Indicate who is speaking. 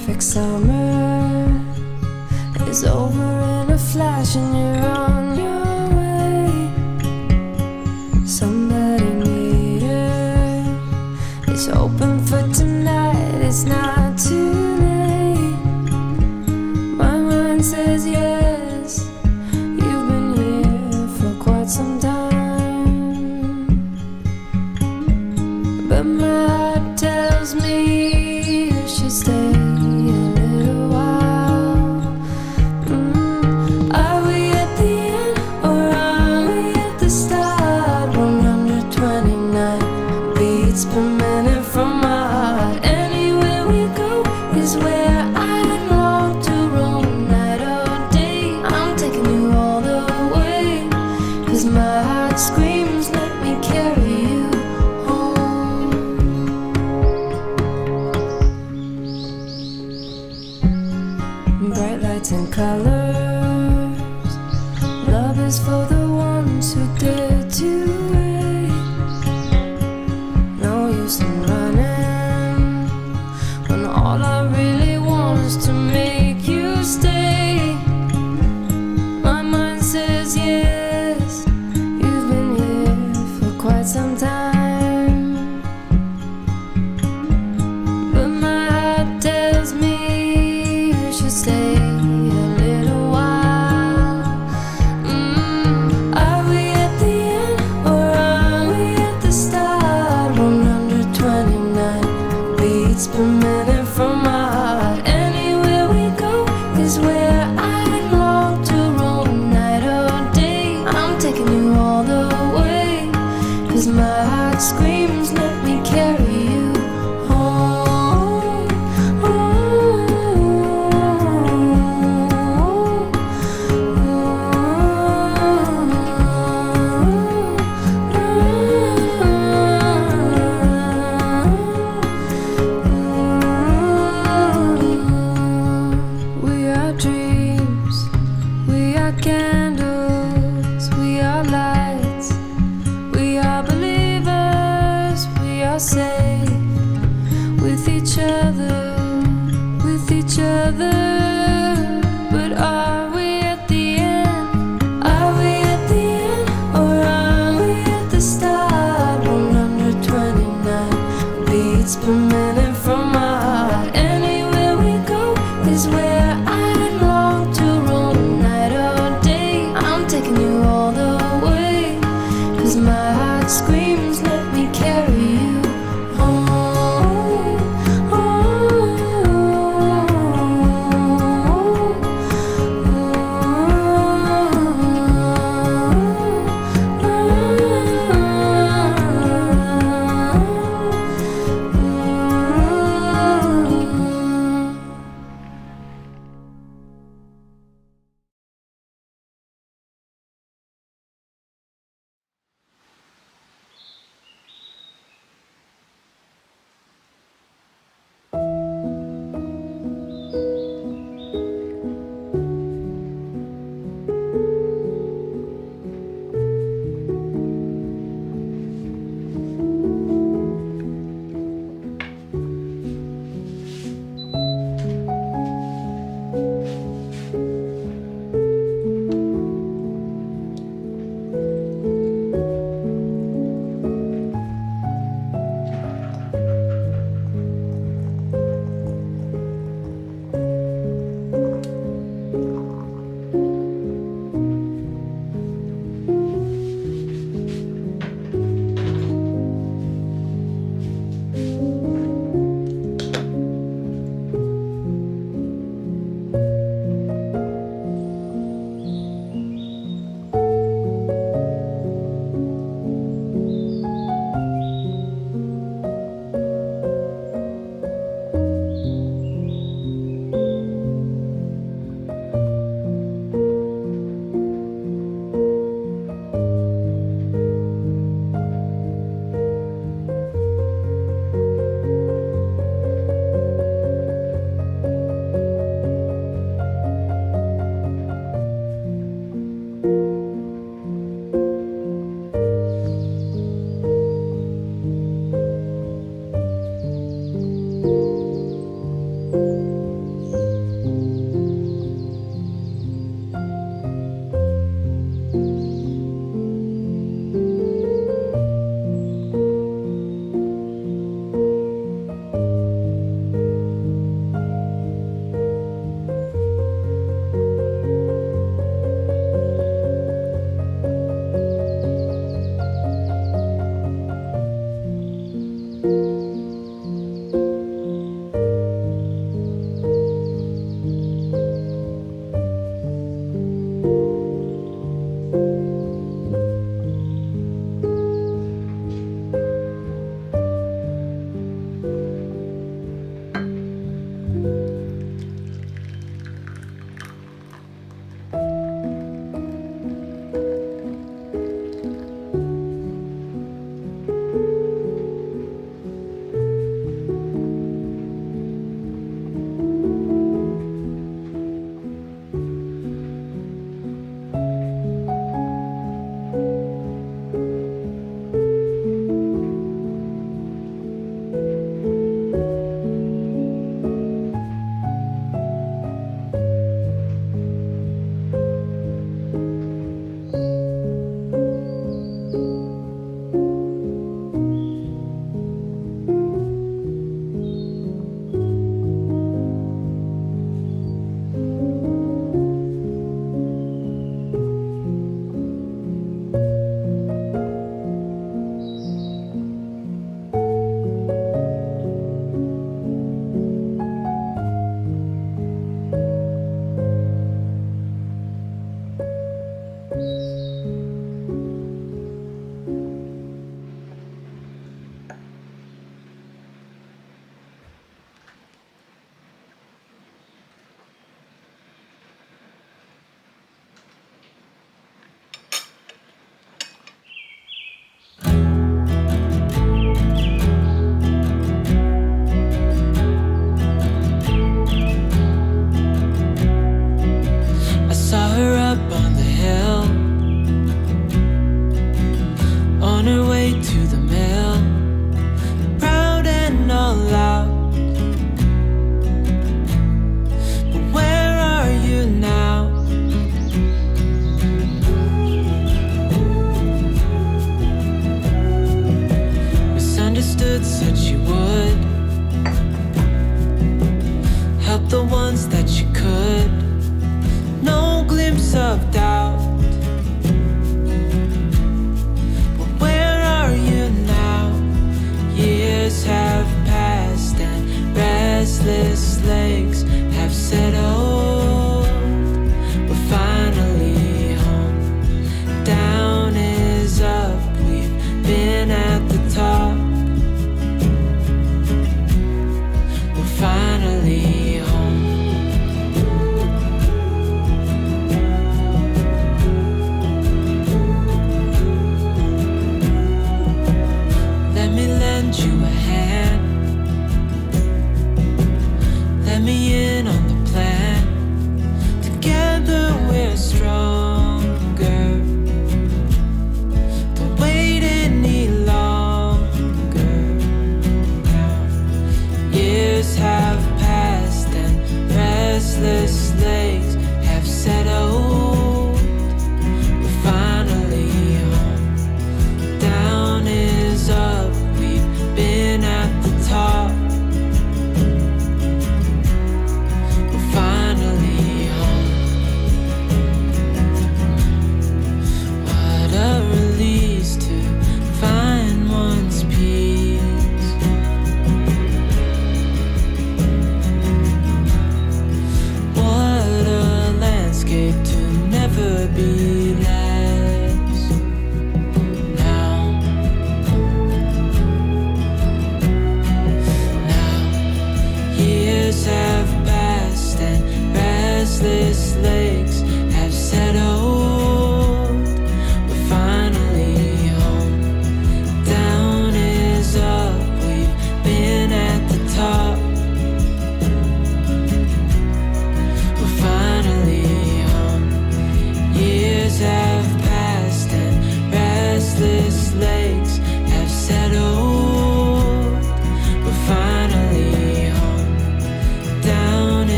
Speaker 1: perfect summer is over in a flash and you're on your way. Somebody near is open for tonight. It's not too late. My mind says yes. You've been here for quite some time, but my heart tells me you should stay. Per minute from my heart. Anywhere we go is where I long to roam. Night or day, I'm taking you all the way. 'Cause my heart screams, let me carry you home. Bright lights and colors, love is for the ones who dare to wait. No use in running when all I really want is to make you stay. My mind says yes. You've been here for quite some time, but my heart tells me you should stay a little while. Are we at the end or are we at the start? 129 beats per minute from my heart. Anywhere we go is where I long to roam. Night or day, I'm taking you all the way. 'Cause my heart screams, let me carry you home. We are dreams, we are candles, we are lights, we are believers, we are safe with each other, with each other. But are we at the end? Are we at the end or are we at the start? 129 beats per minute from my heart. Anywhere we go is where I long to roam. Night or day, I'm taking you all the way. 'Cause my heart screams, let me carry you home.
Speaker 2: me in on